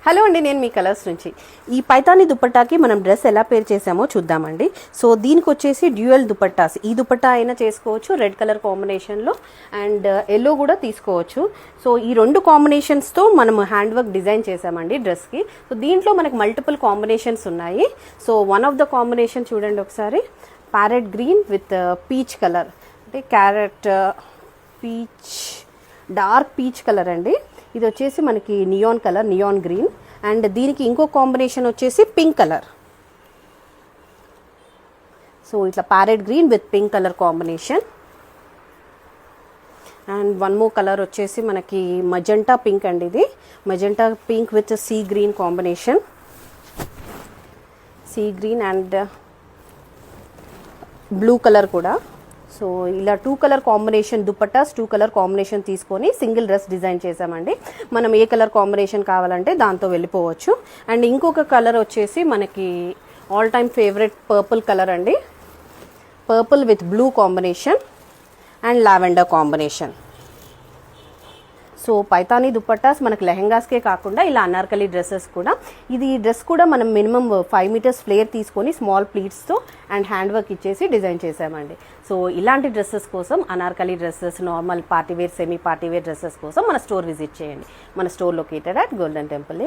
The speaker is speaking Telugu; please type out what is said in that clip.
హలో అండి, నేను మీ కలర్స్ నుంచి. ఈ పైతాని దుపట్టాకి మనం డ్రెస్ ఎలా పేర్ చేసామో చూద్దామండి. సో దీనికి వచ్చేసి డ్యూయల్ దుపట్టాస్. ఈ దుపట్టా అయినా చేసుకోవచ్చు రెడ్ కలర్ కాంబినేషన్లో, అండ్ ఎల్లో కూడా తీసుకోవచ్చు. సో ఈ రెండు కాంబినేషన్స్తో మనం హ్యాండ్ వర్క్ డిజైన్ చేసామండి డ్రెస్కి. సో దీంట్లో మనకి మల్టిపుల్ కాంబినేషన్స్ ఉన్నాయి. So one of the combination చూడండి ఒకసారి, parrot green with peach colour, అంటే carrot peach, dark peach colour అండి. ఇది వచ్చేసి మనకి neon colour, neon green, and దీనికి ఇంకో కాంబినేషన్ వచ్చేసి పింక్ కలర్. సో ఇట్లా parrot green with pink colour combination. And one more colour వచ్చేసి మనకి మజెంటా పింక్ అండి. ఇది magenta pink with sea green combination, sea green and blue colour కూడా. సో ఇలా 2 colour combination dupattas, 2 colour combination తీసుకొని సింగిల్ డ్రెస్ డిజైన్ చేసామండి. మనం ఏ కలర్ కాంబినేషన్ కావాలంటే దాంతో వెళ్ళిపోవచ్చు. అండ్ ఇంకొక కలర్ వచ్చేసి మనకి all time favourite purple colour అండి. Purple with blue combination and lavender combination. So Paithani dupattas మనకి లెహెంగాస్కే కాకుండా ఇలా అనార్కలి డ్రెస్సెస్ కూడా. ఇది డ్రెస్ కూడా మనం మినిమం 5 మీటర్స్ ఫ్లేర్ తీసుకొని స్మాల్ ప్లీట్స్తో అండ్ హ్యాండ్ వర్క్ ఇచ్చేసి డిజైన్ చేసామండి. సో ఇలాంటి డ్రెస్సెస్ కోసం, Anarkali dresses, normal party wear, semi party wear dresses కోసం మన స్టోర్ విజిట్ చేయండి. మన store located at Golden temple.